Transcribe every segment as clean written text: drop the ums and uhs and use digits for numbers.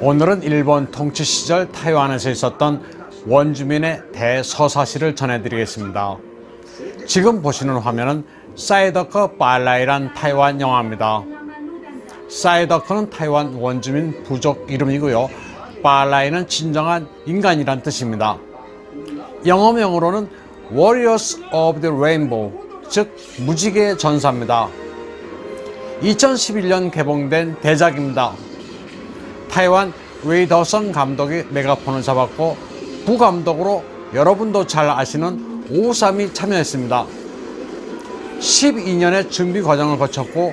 오늘은 일본 통치 시절 타이완에서 있었던 원주민의 대서사시를 전해드리겠습니다. 지금 보시는 화면은 사이더커 빨라이란 타이완 영화입니다. 사이더커는 타이완 원주민 부족 이름이고요. 빨라이는 진정한 인간이란 뜻입니다. 영어명으로는 Warriors of the Rainbow, 즉 무지개의 전사입니다. 2011년 개봉된 대작입니다. 타이완 웨이더성 감독이 메가폰을 잡았고 부감독으로 여러분도 잘 아시는 오삼이 참여했습니다. 12년의 준비 과정을 거쳤고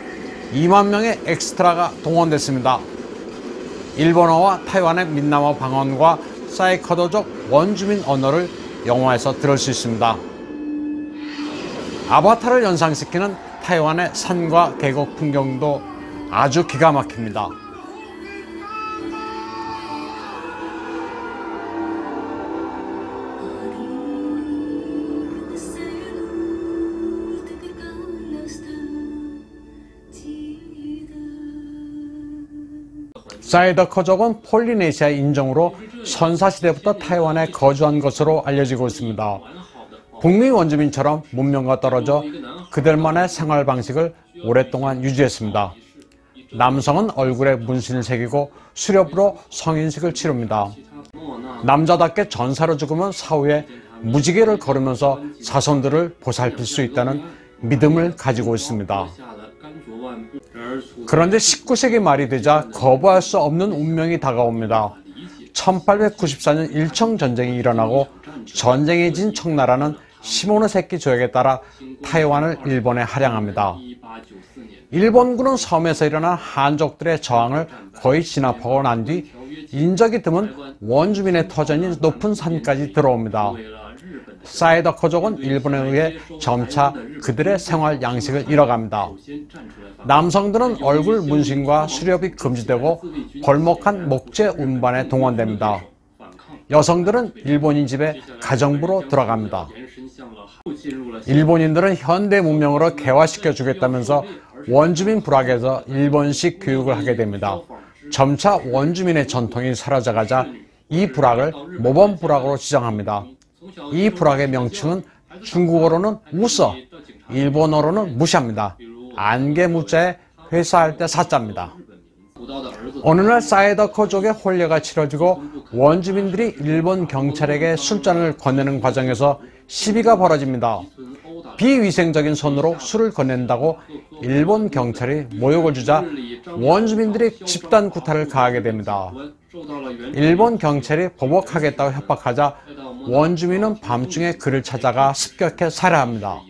2만 명의 엑스트라가 동원됐습니다. 일본어와 타이완의 민남어 방언과 사이커도족 원주민 언어를 영화에서 들을 수 있습니다. 아바타를 연상시키는 타이완의 산과 계곡 풍경도 아주 기가 막힙니다. 사이더커족은 폴리네시아 인종으로 선사시대부터 타이완에 거주한 것으로 알려지고 있습니다. 북미 원주민처럼 문명과 떨어져 그들만의 생활 방식을 오랫동안 유지했습니다. 남성은 얼굴에 문신을 새기고 수렵으로 성인식을 치릅니다. 남자답게 전사로 죽으면 사후에 무지개를 걸으면서 자손들을 보살필 수 있다는 믿음을 가지고 있습니다. 그런데 19세기 말이 되자 거부할 수 없는 운명이 다가옵니다. 1894년 일청전쟁이 일어나고 전쟁에 진 청나라는 시모노세키 조약에 따라 타이완을 일본에 할양합니다. 일본군은 섬에서 일어난 한족들의 저항을 거의 진압하고 난 뒤 인적이 드문 원주민의 터전이 높은 산까지 들어옵니다. 사이더커족은 일본에 의해 점차 그들의 생활 양식을 잃어갑니다. 남성들은 얼굴 문신과 수렵이 금지되고 골목한 목재 운반에 동원됩니다. 여성들은 일본인 집에 가정부로 들어갑니다. 일본인들은 현대 문명으로 개화시켜 주겠다면서 원주민 부락에서 일본식 교육을 하게 됩니다. 점차 원주민의 전통이 사라져가자 이 부락을 모범 부락으로 지정합니다. 이 부락의 명칭은 중국어로는 우서, 일본어로는 무시합니다. 안개 무자에 회사할 때 사자입니다. 어느 날 사이더커족의 혼례가 치러지고 원주민들이 일본 경찰에게 술잔을 건네는 과정에서 시비가 벌어집니다. 비위생적인 손으로 술을 건넨다고 일본 경찰이 모욕을 주자 원주민들이 집단 구타를 가하게 됩니다. 일본 경찰이 보복하겠다고 협박하자 원주민은 밤중에 그를 찾아가 습격해 살해합니다.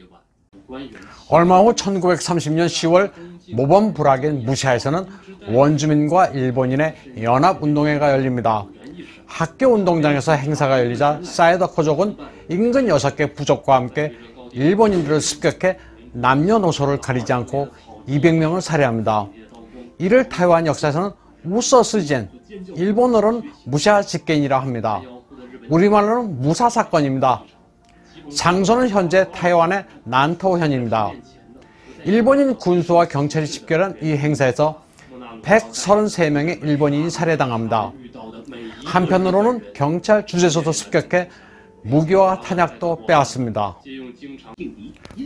얼마 후 1930년 10월 모범 부락인 무샤에서는 원주민과 일본인의 연합운동회가 열립니다. 학교 운동장에서 행사가 열리자 사이더커족은 인근 6개 부족과 함께 일본인들을 습격해 남녀노소를 가리지 않고 200명을 살해합니다. 이를 타이완 역사에서는 우서스젠, 일본어로는 무샤직겐이라 합니다. 우리말로는 무사사건입니다. 장소는 현재 타이완의 난토현입니다. 일본인 군수와 경찰이 집결한 이 행사에서 133명의 일본인이 살해당합니다. 한편으로는 경찰 주재소도 습격해 무기와 탄약도 빼앗습니다.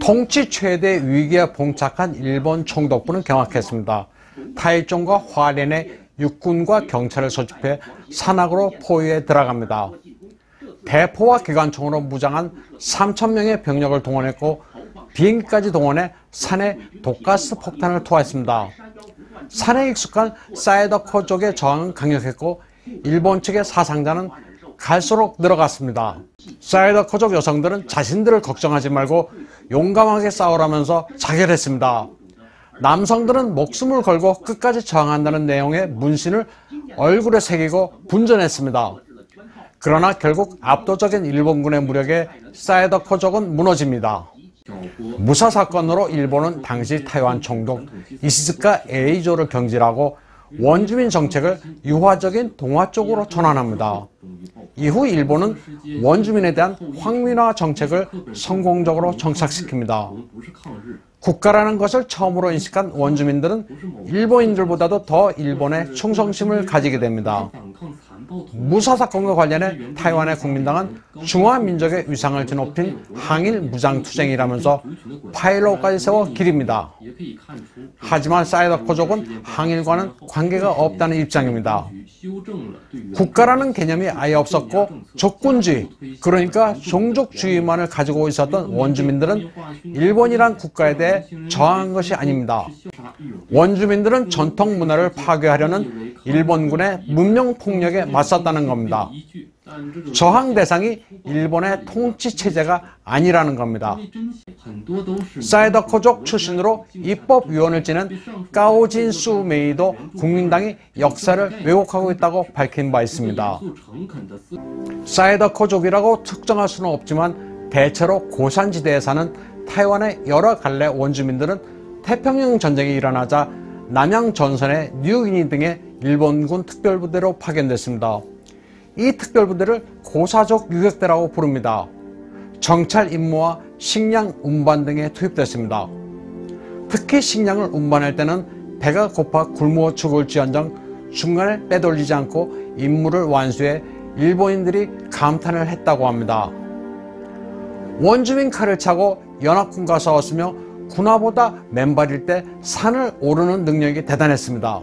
통치 최대 위기에 봉착한 일본 총독부는 경악했습니다. 타이종과 화롄의 육군과 경찰을 소집해 산악으로 포위에 들어갑니다. 대포와 기관총으로 무장한 3,000명의 병력을 동원했고 비행기까지 동원해 산에 독가스 폭탄을 투하했습니다. 산에 익숙한 사이더커족의 저항은 강력했고 일본 측의 사상자는 갈수록 늘어갔습니다. 사이더커족 여성들은 자신들을 걱정하지 말고 용감하게 싸우라면서 자결했습니다. 남성들은 목숨을 걸고 끝까지 저항한다는 내용의 문신을 얼굴에 새기고 분전했습니다. 그러나 결국 압도적인 일본군의 무력에 사이더커족은 무너집니다. 무사 사건으로 일본은 당시 타이완 총독 이시즈카 에이조를 경질하고 원주민 정책을 유화적인 동화 쪽으로 전환합니다. 이후 일본은 원주민에 대한 황민화 정책을 성공적으로 정착시킵니다. 국가라는 것을 처음으로 인식한 원주민들은 일본인들보다도 더 일본에 충성심을 가지게 됩니다. 무사 사건과 관련해 타이완의 국민당은 중화민족의 위상을 뒤높인 항일 무장투쟁이라면서 파일로까지 세워 기립니다. 하지만 사이다코족은 항일과는 관계가 없다는 입장입니다. 국가라는 개념이 아예 없었고 적군주의, 그러니까 종족주의만을 가지고 있었던 원주민들은 일본이란 국가에 대해 저항한 것이 아닙니다. 원주민들은 전통 문화를 파괴하려는 일본군의 문명폭력에 맞섰다는 겁니다. 저항 대상이 일본의 통치체제가 아니라는 겁니다. 사이다코족 출신으로 입법위원을 지낸 까오진수 메이도 국민당이 역사를 왜곡하고 있다고 밝힌 바 있습니다. 사이다코족이라고 특정할 수는 없지만 대체로 고산지대에 사는 타이완의 여러 갈래 원주민들은 태평양 전쟁이 일어나자 남양 전선의 뉴기니 등의 일본군 특별부대로 파견됐습니다. 이 특별부대를 고사족 유격대라고 부릅니다. 정찰 임무와 식량 운반 등에 투입됐습니다. 특히 식량을 운반할 때는 배가 고파 굶어 죽을지언정 중간에 빼돌리지 않고 임무를 완수해 일본인들이 감탄을 했다고 합니다. 원주민 칼을 차고 연합군과 싸웠으며 군화보다 맨발일 때 산을 오르는 능력이 대단했습니다.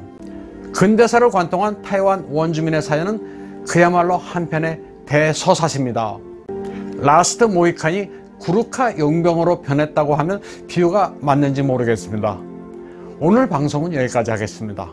근대사를 관통한 타이완 원주민의 사연은 그야말로 한편의 대서사시입니다. 라스트 모히칸이 구르카 용병으로 변했다고 하면 비유가 맞는지 모르겠습니다. 오늘 방송은 여기까지 하겠습니다.